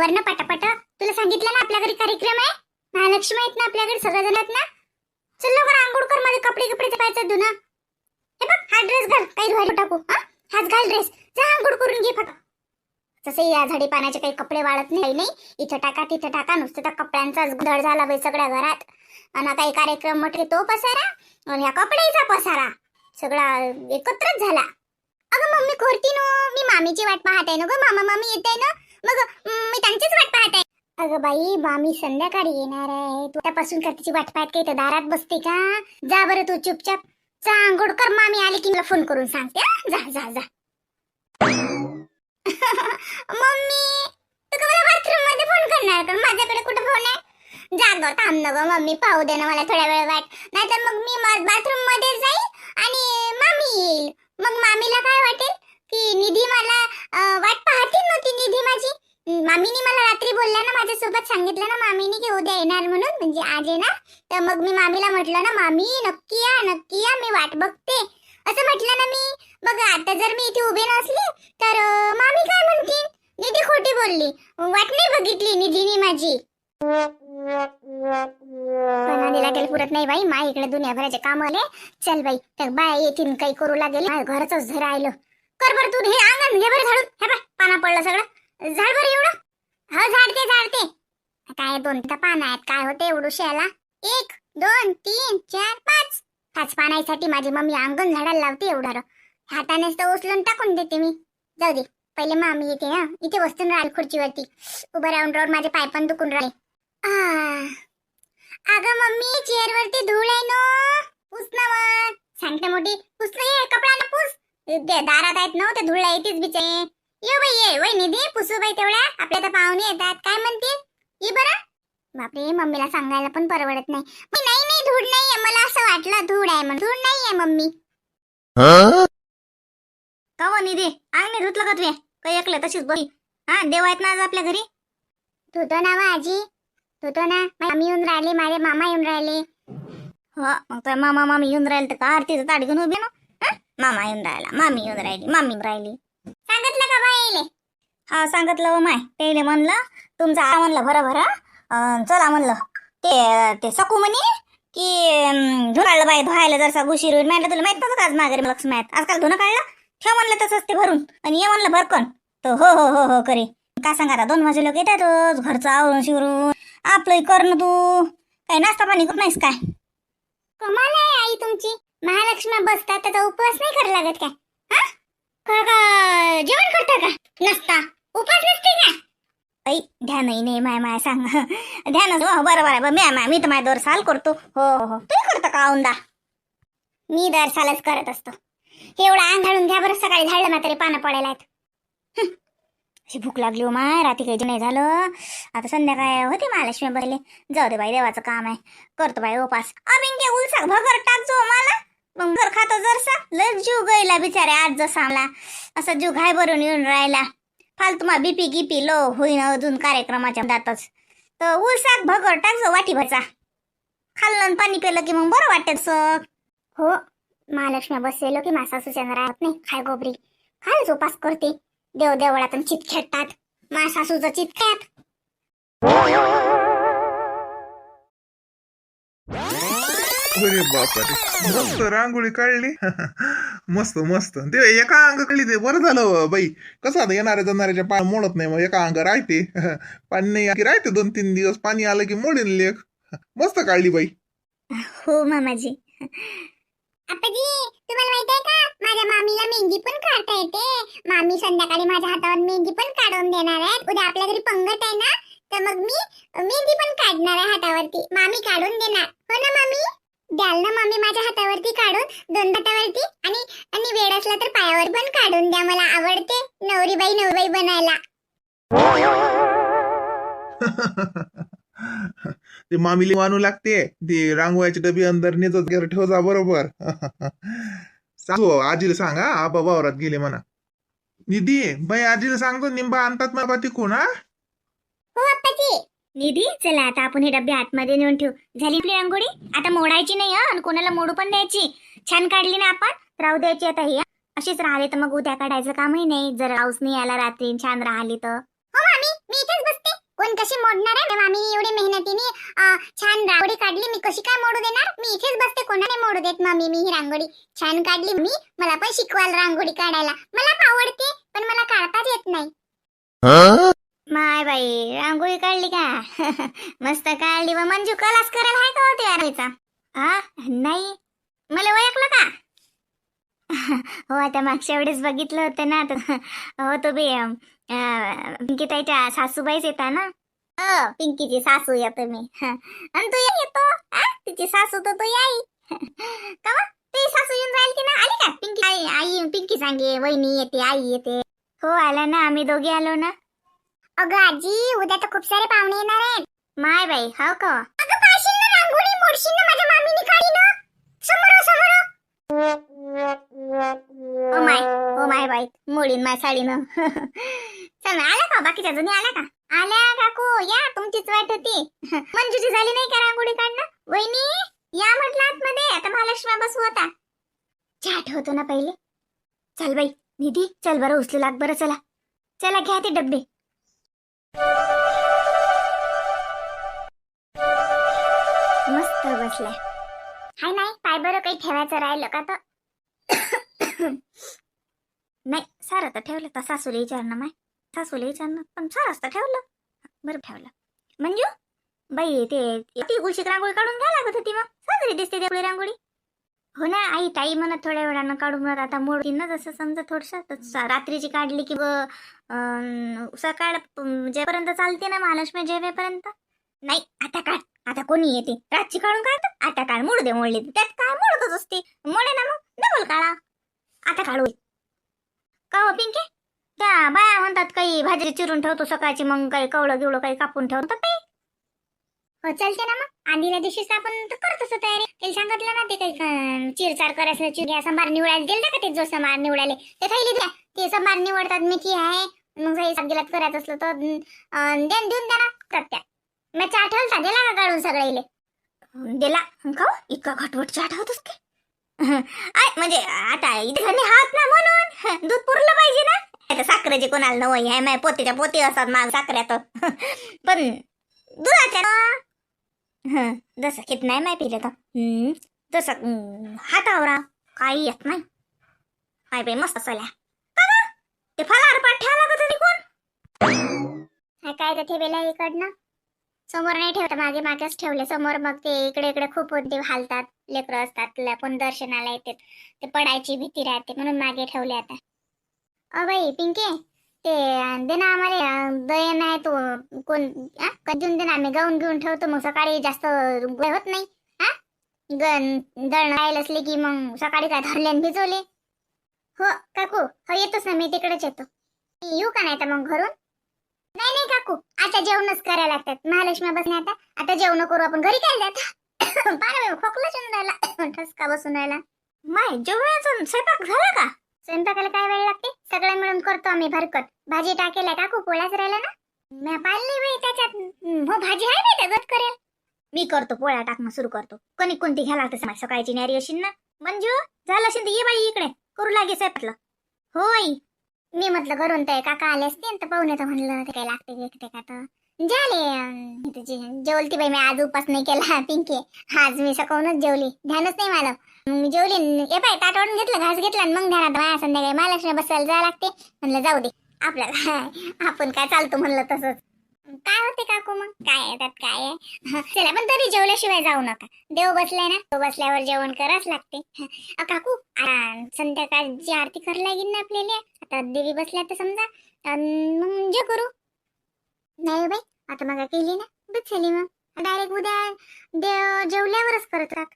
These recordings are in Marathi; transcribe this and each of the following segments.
आवर ना पटापट. तुला सांगितलं ना आपल्या घरी कार्यक्रम आहे. महालक्ष्मी आहेत ना आपल्या घरी, सगळेजण आहेत ना. चल लवकर आंघोळ कर, माझे कपडे कपडे पाहायचं धुणं. हे बघ हा ड्रेस घाल, काही धुवायला टाकू. हाच घाल ड्रेस, जा आंघोळ करून घे फक्त. तसे या झाडी पाण्याचे काही कपडे वाळत नाही. इथं टाका तिथं टाका, नुसतं त्या कपड्यांचाच गोंधळ झाला बाई सगळ्या घरात. आणि काही कार्यक्रम म्हटले तो पसारा आणि ह्या कपड्याचा पसारा सगळा एकत्रच झाला. अगं मम्मी खोरती नो, मी मामीची वाट पाहत आहे ना ग. मामा मामी येत आहे ना, मग मी त्यांचीच वाट पाहत आहे. अगं बाई मामी संध्याकाळी येणार आहे, तू त्यापासून का तिची वाट पाहत काही तर दारात बसते का? जा बरं तू चुपचाप, जा आंघोळ कर. मामी आली की मला फोन करून सांगते. जा जा जा. मम्मी तू का मला बाथरूम मध्ये फोन करणार का? माझ्याकडे कुठे फोन आहे? जाग थांब ना ग मम्मी, पाहू दे ना मला थोड्या वेळ वाट. नाहीतर मग मी बाथरूम मध्ये जाईल आणि मामी येईल. मग मामीला काय वाटेल की निधी मला वाट पाहते नव्हती. निधी माझी मामीने मला रात्री बोलल्या ना, माझ्यासोबत सांगितलं ना मामीने की उद्या येणार म्हणून, म्हणजे आज येणार. तर मग मी मामीला म्हटलं ना, मामी नक्की या मी वाट बघते असं म्हटलं ना मी. बघ आता जर मी इथे उभे नसले तर मामी काय म्हणतील, निधी खोटी बोलली, वाट नाही बघितली निधीने माझी. पण लागेल पुरत नाही बाई, मा इकडे दुनियाभराचे काम आले. चल बाई त्या बाय येतील काही करू लागेल. घरच राहिलं. कर बरं तू हे अंगण घे बरं झाडून. हे बाय पाना पडलं सगळं, झाड बरं एवढं. हो झाडते. काय 2 पानं आहेत, काय होते एवढं शेला. 1 2 3 4 5 पानासाठी माझी मम्मी अंगण झाडायला लावते एवढं. हातानेच तर उचलून टाकून देते मी. जाऊ दे पहिले मामी येते ना. इथे बसून राहील खुर्चीवरती, उभं राहून माझे पाय पण दुखून राहिले. अगं मम्मी चेअरवरती धूळ आहे ना, पुस ना मग. सांगते मोठी पुस ना, कपडा ना पुस. दारात आहेत ना ते धूळ येतेच बिचे. ये बाई ये वय निधी, पुसू बाई तेवढ्या, आपल्या तर पाहुणे येतात काय म्हणतील. ये बरं. बापरे मम्मीला सांगायला पण परवडत नाही. नाही धूळ नाहीये, मला असं वाटलं धूळ आहे म्हणून. धूळ नाहीये मम्मी. का हो निधी अंग नाही धुतलं का तुझे? काही ऐकलं तशीच बरी. देव आहेत ना आज आपल्या घरी. धुतो ना वा आजी, धुतो ना. मामी येऊन राहिले, माझे मामा येऊन राहिले. हो मग तर मामा मामी येऊन राहिले तर का आरतीचं ताट घेऊन उभे ना. मामा येऊन राहिला, मामी येऊन राहिली, मामी राहिली. सांगितलं का बाई? हा सांगितलं हो माय. ते म्हणलं तुमचा आ म्हणलं भरा चला म्हणलं. ते सकू म्हणे की धुराळलं बाई धुवायला जरसा गुशीर होईल. म्हणलं तुला माहित नव्हतं का आज माघारी लक्ष माहित. आजकाल धुणं काढलं ठेव म्हणलं तसंच ते भरून आणि ये म्हणलं भरकन. तर हो करी. काय सांगा आता 2 वाजे लोक येतात घरचं आवरून शिवरून. आपलं करणं तू काही नाश्ता पाणी करत नाहीस काय? कमाल आहे आई तुमची. महालक्ष्मी बसतात त्याचा उपवास नाही करायला लागत काय? का जेवण करता का? नसता उपवास नसते का? आई ध्यानही नाही माय सांग. ध्यान हो बरोबर मी तर माझ्या 2 साल करतो. हो तू करता का औंदा? मी 2 सालच करत असतो. एवढा आंघाळून घ्या बरं, सकाळी झाडलं म्हातारे पानं पडायला आहेत. भूक लागली हो माय, रात्री काही नाही झालं. आता संध्याकाळी होते महालक्ष्मी बसले. जाऊ दे बाई देवाचं काम आहे, करतो बाई उपास. अबिंग उलसा भगर टाकजो मला, मग घर खातो जरसा. लय जीव गईला बिचारे आज जसा आला असा जीव घाय भरून येऊन राहिला. फालतू मा बीपी गिपी लो होईन अजून कार्यक्रमाच्या दातच. तर उलसाक भगर टाकजो वाटी भरचा. खाल्लं पाणी पिलं की मग बरं वाटत सग. हो महालक्ष्मी बसलेलो की माझा सुचना राहत नाही. खाय गोबरी खायच उपास करते. देवळातून चित खेळतात, मा सासूचं चित खेळत. अरे बापरे मस्त रांगोळी काढली. मस्त ते एका अंग काढली ते बरं झालं बाई. कसं आता येणाऱ्या जाणाऱ्याच्या पाय मोडत नाही, मग एका अंग राहते. पाणी नाही की राहते 2-3 दिवस, पाणी आलं की मोडीन लेख. मस्त काढली बाई. हो मामाजी. आपाजी तुम्हाला माहित आहे का, माझ्या मामीला मेहंदी पण काढता येते. मामी संध्याकाळी माझ्या हातावर मेहंदी पण काढून देणार आहे. उद्या आपल्या घरी पंगत आहे ना, तर मग मी मेहंदी पण काढणार आहे हातावरती. मामी काढून देणार. हो ना मामी? द्याल ना मामी माझ्या हातावरती काढून, 2 हातावरती. आणि वेळ असला तर पायावर पण काढून द्या. मला आवडते नवरीबाई बनायला. ते मामीली मानू लागते. ते रांगवायची डबी अंदर नेत ठेवजा बरोबर. सांगू आजीला सांगा आबा वावरात गेले म्हणा. निधी बाई आजीला सांगतो निंबा आणतात मला तिकून. हो आप्पाजी. निधी चला आता आपण हे डबे आतमध्ये नेऊन ठेवू. झाली आपली रांगोळी. आता मोडायची नाही आणि कोणाला मोडू पण द्यायची. छान काढली ना आपण, राहू द्यायची आता. ही अशीच राहिले तर मग उद्या काढायचं कामही नाही. जर पाऊस नाही आला रात्री छान राहिली तर. हो मामी मी इथेच बसते. कोण कशी मोडणार आहे मामी? एवढी मेहनतीने छान रांगोळी काढली, मी कशी काय मोडू देणार? मी इथेच बसते, कोणाने मोडू देत मामी. मी ही रांगोळी छान काढली, मी मला पण शिकवाल रांगोळी काढायला. मला पण आवडते पण मला काढताच येत नाही. माय बाई रांगोळी काढली का? मस्त काढली. व मंजू कलास करायला आहे का होते यारचा? हा नाही, मला ओळखलं का? हो आता मागच्या वेळेस बघितलं होतं ना. हो तो बी पिंकी ताईच्या सासूबाईच येता ना. पिंकीची सासू येतो मी. आणि तू येतो तिची सासू तर तू याई का? ती सासू येऊन राहील की ना? आली का पिंकी? आई आई पिंकी सांगे वहिनी येते, आई येते. हो आला ना, आम्ही दोघे आलो ना. अगं आजी उद्या तर खूप सारे पाहुणे येणार आहेत. माय बाई हो का? अगं पाशील ना रांगोळी, मोडशील ना, माझ्या मामीने काढी ना. समोर समोर. ओ माय बाई मोडीन माझ्या साडीनं. चल ना, आला का बाकीच्या जणी? आला का? आल्या काकू या, तुमचीच वाट होती. मंजूची झाली नाही का रांगोळी काढणं? वहिनी या म्हटलं आतमध्ये, आता महालक्ष्मी बसू होता. चहा ठेवतो ना पहिले. चल बाई निधी, चल बरं उचलू लाग बरं. चला चला घ्या ते डब्बे. मस्त बसलाय. हाय नाही पाय बरं काही ठेवायचं राहिलं का? तर नाही सारं तर ठेवलं. तर सासूला विचारणं माय, सासूला विचारणं, पण सारंच तर ठेवलं. बरं ठेवलं. मंजू बाई ते गुलशीत रांगोळी काढून घ्या लागत होती, मग साजरी दिसते तेवढी रांगोळी. हो ना आई, ताई म्हणत थोड्या वेळानं काढू म्हणत. आता मोडती ना जसं समजा थोडस रात्रीची काढली की सकाळ जेपर्यंत चालते ना महालक्ष्मी जेवेपर्यंत. नाही आता काढ, आता कोणी येते रातची काढून काढत. आता काढ, मोड दे, मोडली त्यात काय मोडतच असते. मोडे ना मग डबल काढा. आता काढू का हो पिंके? त्या बाया म्हणतात काही भाजी चिरून ठेवतो सकाळची, मग काही कवळं गिवळं काही कापून ठेवतो काही. हो चालते ना, मग आधील्या दिवशीच आपण तर करतोस तयारी. ते सांगितलं ना ते काही चिरचार करायचं, चिर संभार निवडायला गेल ना का? ते जो संभार निवडायले ते थैली द्या. ते संभार निवडतात, मेथी आहे, मग काही सब्जीला करायचं असलं तर देऊन द्या ना त्या. मी चहा ठेवला, दिला का काढून सगळ्याले? दिला. खाऊ इतका घटवट चहा ठेवतोस की? म्हणजे आता इथे हात ना म्हणून दूध पुरलं पाहिजे ना. आता साखरेचे कोणाला नवई आहे, माझ्या पोतीच्या पोती असतात माग साखऱ्यात. पण दुधाच्या जसं कित नाही माय पिले तर तसं हातावरा काही येत नाही. काय बाई मस्त चल्या ते फलार पाठ ठेवा लागत होती कोण? काय तर ठेवेला इकडनं समोर नाही ठेवत, मागे मागेच ठेवले समोर. मग ते इकडे इकडे खूप ते हालतात, लेकरं असतात, कोण दर्शनाला येतात, ते पडायची भीती राहते म्हणून मागे ठेवले. आता बाई पिंके ते दे ना आम्हाला, दया नाही तो कोण कधून दे ना, आम्ही गाऊन घेऊन ठेवतो, मग सकाळी जास्त होत नाही. दळण राहिले असले की मग सकाळी काय धरले भिजवले. हो काकू हो येतोच ना, मी तिकडेच येतो. येऊ का नाही तर मग घरून? नाही नाही काकू आता जेवणच करायला लागतात. महालक्ष्मी बसणे आता जेवण करू आपण, घरी काय जात. बारा खोकलाच राहिला, ठसका बसून राहिला. माय जेवणाचा स्वयंपाक झाला का? स्वयंपाकाला काय वेळ लागते, सगळं मिळून करतो आम्ही भरकट. भाजी टाकेला काकू, पोळ्याच राहिला ना. मी पाहिली बाई त्याच्यात. हो भाजी आहे बाई त्याच्यात करेल. मी करतो, पोळ्या टाकणं सुरू करतो. कोणती घ्या लागते सकाळची न्यारी अशी ना. मंजू झालं असेल तर ये बाई इकडे, करू लागे स्वयंपाकला. हो आई मी म्हटलं घरून ते काका आले असते तर पाहून येतं म्हणलं. ते काय लागते का तर झाले तुझी जेवलती बाई. मी आज उपास नाही केला पिंके, आज मी सकाळूनच जेवली, ध्यानच नाही मला. मग जेवली ए बाई, ताट वाढून घेतलं, घास घेतला आणि मग ध्यानात बाया संध्याकाळी महालक्ष्मी बसायला जायला लागते. म्हणलं जाऊ दे आपल्याला, आपण काय चालतो म्हणलं तसंच. काय होते काकू मग काय त्यात काय आहे. चला पण तरी जेवल्याशिवाय जाऊ नका, देव बसलाय ना, देव बसल्यावर जेवण करावंच लागते. काकू संध्याकाळची आरती करायला लागेल ना आपल्याला. आता देवी बसल्या तर समजा मग जे करू. नाही बाई आता मग केली ना बस झाली, मग डायरेक्ट उद्या देव जेवल्यावरच करत राख.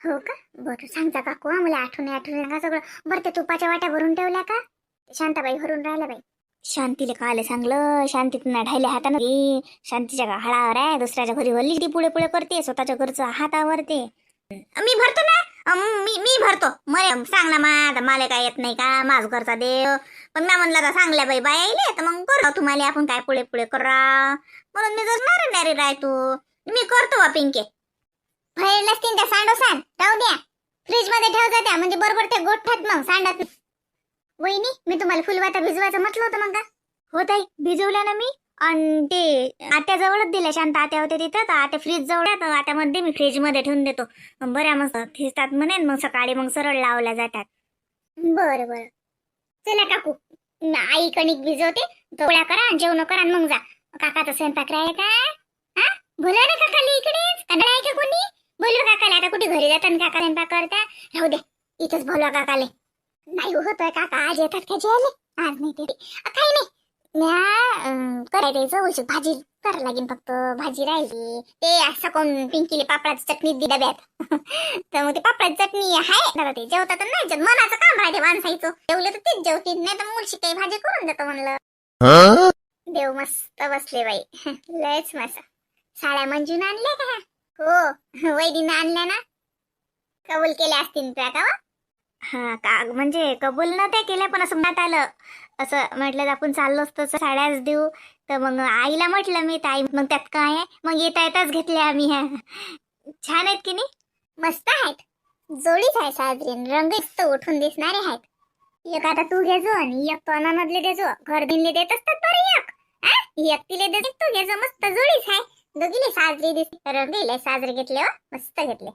हो का बरं सांगता काकू, मला आठवण का सगळं. बरं त्या तुपाच्या वाट्या भरून ठेवल्या का? शांताबाई भरून राहिल्या बाई. शांतीला काले सांगलं, शांतीतून ढायल्या हातानं शांतीच्या हाडावर आहे, दुसऱ्याच्या घरी वल्ली ती पुढे पुढे करते, स्वतःच्या घरचं हातावरते. मी भरतो ना, मी भरतो. मरे सांग ना मा, मला काय येत नाही का, माझ घरचा देव. पण ना म्हणलं तर सांगल्या बाई बाया येईल तर मग करू तुम्हाला, आपण काय पुढे पुढे करा म्हणून मी जर नारी राहतो. मी करतो बा पिंके. भरले असतील त्या सांडो सांड राहू द्या, फ्रीज मध्ये ठेवता त्या, म्हणजे बरोबर ते गोठ्यात मग सांडत. वहिनी मी तुम्हाला फुलवाता भिजवायचं म्हटलं होतं मग का? हो ताई भिजवल्या ना मी, आणि ते आत्याजवळच दिल्या. शांत आत्या होते तिथं, तर आत्या फ्रीज जवळ आहे, तर आत्यामध्ये मी फ्रीज मध्ये ठेवून देतो. बऱ्या मस्त थिजतात म्हणेन, मग सकाळी मग सरळ लावल्या जातात. बरं बरं, चला काकू, आई कणिक भिजवते, पोळ्या करा आणि जेवण करा आणि मग जा. काकाचा स्वयंपाक राहील का? हा, बोलवा ना काकाला इकडेच. काका आहे का कोणी? बोलवा काकाला. आता कुठे घरी जातात काका स्वयंपाक करता? राहू दे, इथंच बोलवा काकाले. नाही होतोय काका, आज येतात का जेवायला? आज नाही ते काही नाही. म्या करायचं जवळची भाजी करावं लागेल, फक्त भाजी राहिली. ते असं कोण पिंकीले पापडाची चटणी दिली डब्यात. तर मग ते पापडाची चटणी आहे दादा, ते जेवतात नाही जेवत. मनाचं काम राहते माणसाचं. जेवले तर तेच जेवतील, नाही तर मुळशी काही भाजी करून देतो म्हणलं. देव मस्त बसले बाई. लयच मस्त. साड्या मंजून आणल्या का? हो, वैदीनं आणल्या ना. कबूल केल्या असतील त्या का? हा का, म्हणजे कबूल नव्हत्या केल्या, पण असं मनात आलं. असं म्हटलं आपण चाललो असतो साड्याच देऊ. तर मग आईला म्हटलं मी, तर आई मग त्यात काय आहे, मग येता येताच घेतल्या आम्ही. ह्या छान आहेत की नाही? मस्त आहेत. जोडीच आहे साजरीन, रंगीत उठून दिसणारे आहेत. एक आता तू घेजो आणि एक तो अनामधले देजो. घर दिनले देत असतात बरं एक. एक तिले देते, तू घेजो. मस्त जोडीच आहे. दोघीले साजरी दिसते, रंगीले साजरे घेतले. मस्त घेतले.